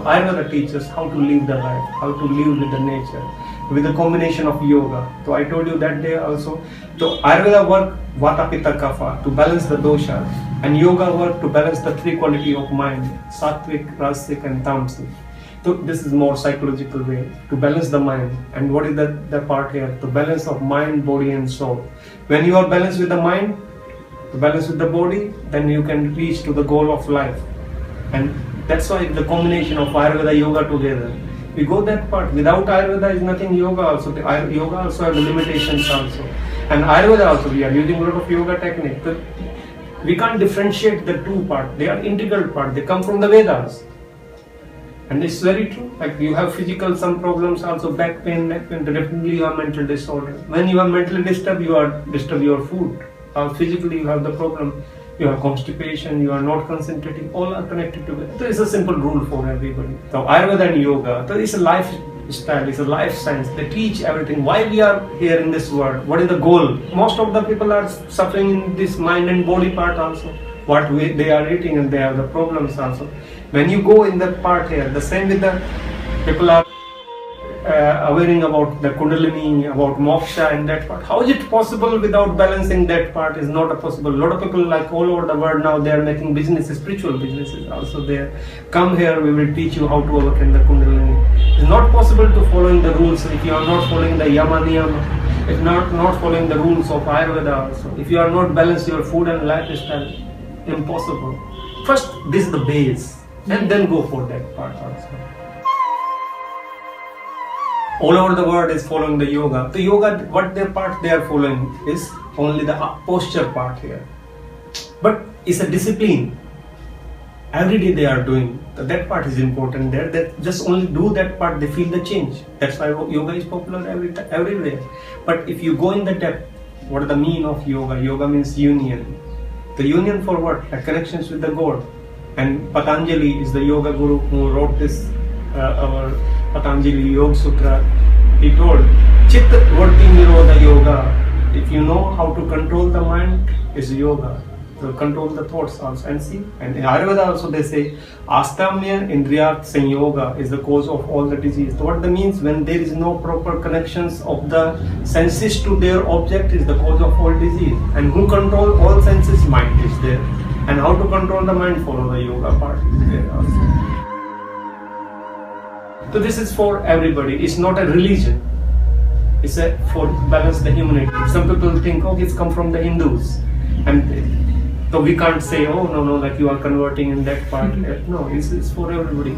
Ayurveda teaches how to live the life, how to live with the nature, with a combination of yoga. So I told you that day also. So Ayurveda work Vata, Pitta, Khapa to balance the Doshas, and yoga work to balance the three quality of mind, Sattvic, Rasic and Tamasic. So this is more psychological way to balance the mind. And what is the part here? To balance of mind, body and soul. When you are balanced with the mind, to balance with the body, then you can reach to the goal of life. And that's why the combination of Ayurveda, yoga together. We go that part. Without Ayurveda is nothing yoga also. The yoga also have the limitations also. And Ayurveda also, we are using a lot of yoga technique. But we can't differentiate the two parts. They are integral part. They come from the Vedas. And it's very true. Like you have physical some problems also, back pain, neck pain. Definitely you have mental disorder. When you are mentally disturbed, you are disturb your food. Or physically you have the problem. You have constipation, you are not concentrating, all are connected together. So it's a simple rule for everybody. So Ayurveda and Yoga, so it's a lifestyle, it's a life science. They teach everything. Why we are here in this world? What is the goal? Most of the people are suffering in this mind and body part also. What way they are eating and they have the problems also. When you go in that part here, the same with the people are awareing about the Kundalini, about moksha and that part. How is it possible without balancing that part? Is not possible. A lot of people like all over the world now, they are making businesses, spiritual businesses also there. Come here, we will teach you how to awaken the Kundalini. It's not possible to follow the rules if you are not following the Yama Niyama. If not following the rules of Ayurveda also. If you are not balancing your food and lifestyle, impossible. First, this is the base and then go for that part also. All over the world is following the yoga. The yoga, what their part they are following is only the posture part here. But it's a discipline. Every day they are doing. That part is important there. That just only do that part, they feel the change. That's why yoga is popular everywhere. But if you go in the depth, what is the meaning of yoga? Yoga means union. The union for what? Like connections with the God. And Patanjali is the yoga guru who wrote this, our Patanjali Yoga Sutra. He told, Chitta Vritti Nirodha Yoga. If you know how to control the mind, is yoga. So control the thoughts also. And see, and in Ayurveda also they say, Astamya Indriyat Sanyoga is the cause of all the disease. So what that means, when there is no proper connections of the senses to their object, is the cause of all disease. And who control all senses? Mind is there. And how to control the mind? Follow the yoga part is there also. So this is for everybody. It's not a religion. It's for balance the humanity. Some people think, oh, it's come from the Hindus, and so we can't say, oh no, like you are converting in that part. No, it's for everybody.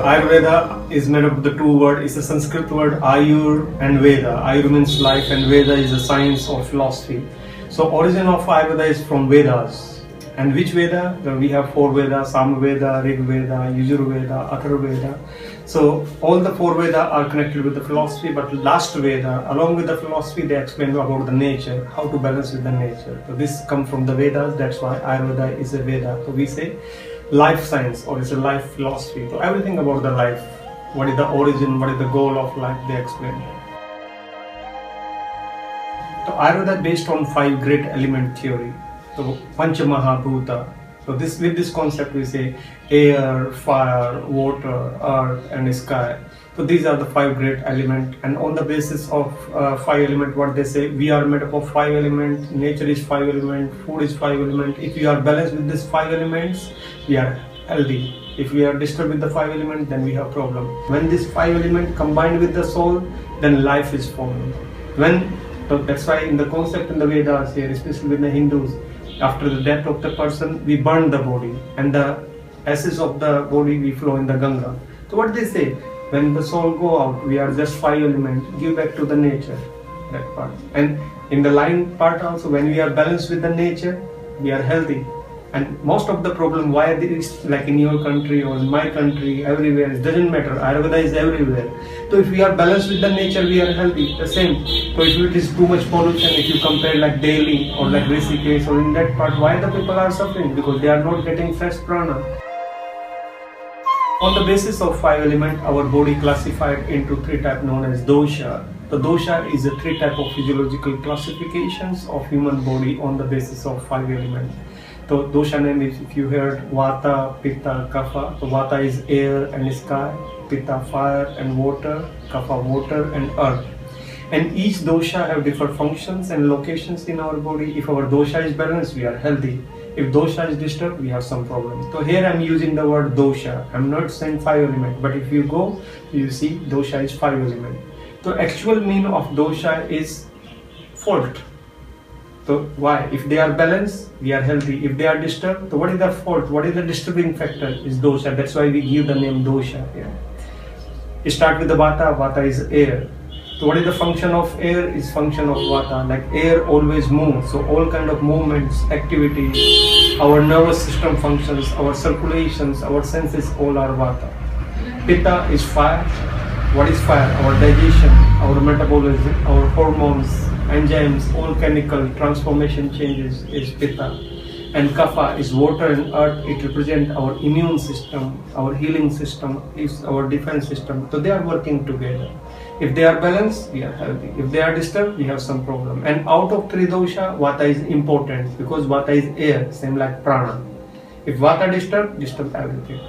Ayurveda is made of the two words. It's a Sanskrit word, Ayur and Veda. Ayur means life, and Veda is a science or philosophy. So origin of Ayurveda is from Vedas. And which Veda? We have four Vedas: Samaveda, Rigveda, Yajurveda, Atharvaveda. So all the four Veda are connected with the philosophy, but last Veda, along with the philosophy, they explain about the nature, how to balance with the nature. So this comes from the Vedas. That's why Ayurveda is a Veda. So we say life science, or it's a life philosophy. So everything about the life, what is the origin, what is the goal of life, they explain. So Ayurveda based on 5 great element theory. So Pancha Mahabhuta. So with this concept we say air, fire, water, earth and sky. So these are the 5 great elements, and on the basis of 5 elements, what they say, we are made up of 5 elements, nature is 5 elements, food is 5 elements. If we are balanced with these 5 elements, we are healthy. If we are disturbed with the 5 elements, then we have problem. When these 5 elements combined with the soul, then life is formed. So that's why in the concept in the Vedas here, especially with the Hindus, after the death of the person, we burn the body, and the ashes of the body we flow in the Ganga. So what they say, when the soul go out, we are just 5 elements, give back to the nature, that part. And in the line part also, when we are balanced with the nature, we are healthy. And most of the problem, why there is, like in your country or in my country, everywhere, it doesn't matter. Ayurveda is everywhere. So if we are balanced with the nature, we are healthy. The same. So if it is too much pollution, if you compare like Delhi or like Rishikesh or in that part, why the people are suffering? Because they are not getting fresh prana. On the basis of 5 elements, our body classified into 3 types known as Dosha. The Dosha is a 3 types of physiological classifications of human body on the basis of 5 elements. So dosha name is, if you heard Vata, Pitta, Kapha. So Vata is air and sky, Pitta fire and water, Kapha water and earth. And each dosha have different functions and locations in our body. If our dosha is balanced, we are healthy. If dosha is disturbed, we have some problem. So here I am using the word dosha. I am not saying 5 element, but if you go, you see dosha is 5 element. So actual meaning of dosha is fault. So why? If they are balanced, we are healthy. If they are disturbed, so what is the fault? What is the disturbing factor? Is dosha. That's why we give the name dosha here. You start with the Vata. Vata is air. So what is the function of air? Is function of Vata. Like air always moves. So all kind of movements, activities, our nervous system functions, our circulations, our senses, all are Vata. Pitta is fire. What is fire? Our digestion, our metabolism, our hormones, enzymes, all chemical transformation changes is Pitta. And Kapha is water and earth. It represents our immune system, our healing system, is our defense system. So they are working together. If they are balanced, we are healthy. If they are disturbed, we have some problem. And out of 3 dosha, Vata is important because Vata is air, same like prana. If Vata disturb everything.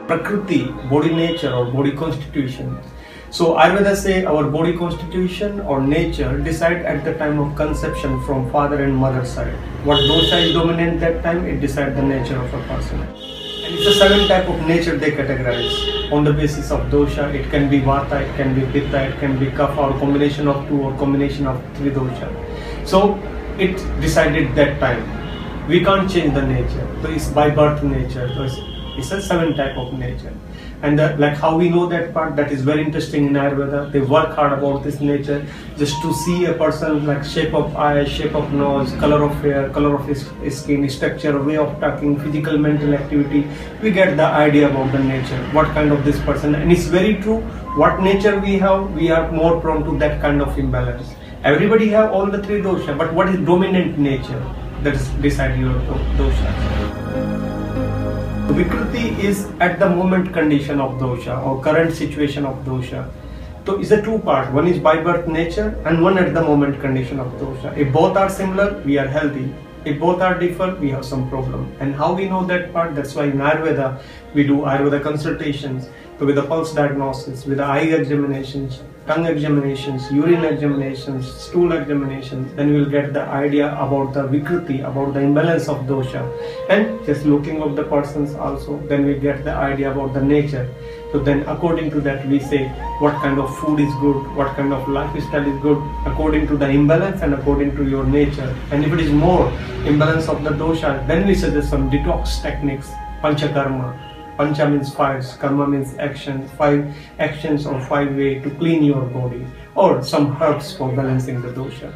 Prakrati, body nature or body constitution. So Ayurveda say our body constitution or nature decide at the time of conception from father and mother side. What dosha is dominant that time, it decide the nature of a person. And it's a 7 type of nature they categorize on the basis of dosha. It can be Vata, it can be Pitta, it can be Kapha, or combination of 2 or combination of 3 dosha. So it decided that time. We can't change the nature. So it's by birth nature. So it's a 7 type of nature. And like how we know that part, that is very interesting in Ayurveda. They work hard about this nature just to see a person, like shape of eye, shape of nose, color of hair, color of his skin, structure, way of talking, physical, mental activity. We get the idea about the nature, what kind of this person. And it's very true, what nature we have, we are more prone to that kind of imbalance. Everybody have all the 3 dosha, but what is dominant nature? That is decide your dosha. Vikriti is at the moment condition of dosha or current situation of dosha. So it's a 2 part. One is by birth nature and one at the moment condition of dosha. If both are similar, we are healthy. If both are different, we have some problem. And how we know that part? That's why in Ayurveda, we do Ayurveda consultations. So with the pulse diagnosis, with the eye examinations, tongue examinations, urine examinations, stool examinations, then we will get the idea about the Vikriti, about the imbalance of dosha. And just looking of the persons also, then we get the idea about the nature. So then according to that we say what kind of food is good, what kind of lifestyle is good, according to the imbalance and according to your nature. And if it is more imbalance of the dosha, then we suggest some detox techniques, panchakarma. Pancha means 5, karma means action, 5 actions or 5 ways to clean your body, or some herbs for balancing the dosha.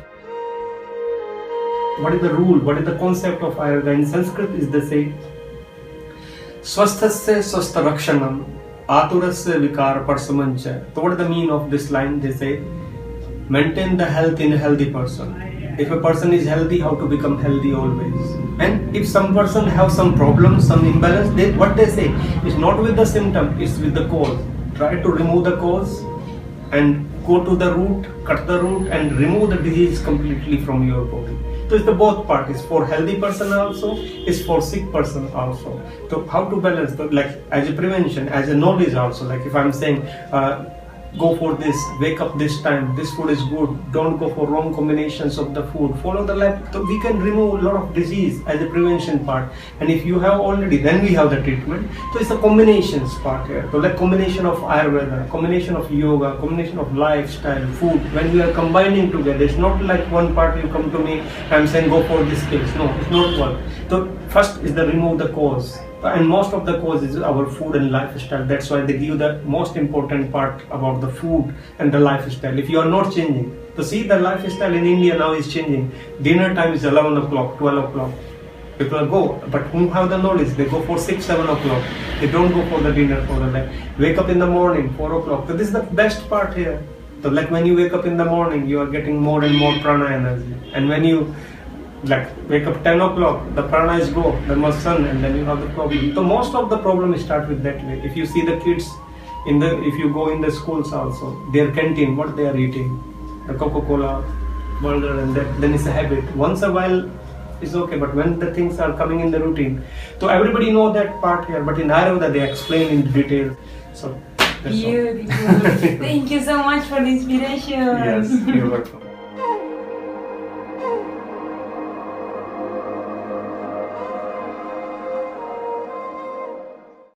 What is the rule? What is the concept of Ayurveda? In Sanskrit is they say, Swasthasya swastha rakshanam, aturasya vikara parsamancha. So what is the meaning of this line? They say, maintain the health in a healthy person. If a person is healthy, how to become healthy always. And if some person have some problems, some imbalance, what they say is not with the symptom, it's with the cause. Try to remove the cause and go to the root, cut the root and remove the disease completely from your body. So it's the both part. It's for healthy person also, it's for sick person also. So how to balance, like as a prevention, as a knowledge also. Like if I'm saying, go for this, wake up this time, this food is good, don't go for wrong combinations of the food, follow the lab. So we can remove a lot of disease as a prevention part. And if you have already, then we have the treatment. So it's a combinations part here. So like combination of Ayurveda, combination of yoga, combination of lifestyle, food, when we are combining together, it's not like one part you come to me, I'm saying go for this case. No, it's not one. So first is the remove the cause. And most of the cause is our food and lifestyle. That's why they give the most important part about the food and the lifestyle. If you are not changing, so see the lifestyle in India now is changing. Dinner time is 11 o'clock, 12 o'clock. People go, but who have the knowledge? They go for 6, 7 o'clock. They don't go for the dinner for the night. Wake up in the morning, 4 o'clock. So this is the best part here. So like when you wake up in the morning, you are getting more and more prana energy. And when you like wake up 10 o'clock, the prana is go, the sun, and then you have the problem. So most of the problem start with that way. If you see the kids if you go in the schools also, their canteen, what they are eating, the Coca-Cola, burger, and that, then it's a habit. Once a while, it's okay. But when the things are coming in the routine, so everybody know that part here. But in Ayurveda, they explain in detail. So that's beautiful. Thank you so much for the inspiration. Yes, you're welcome.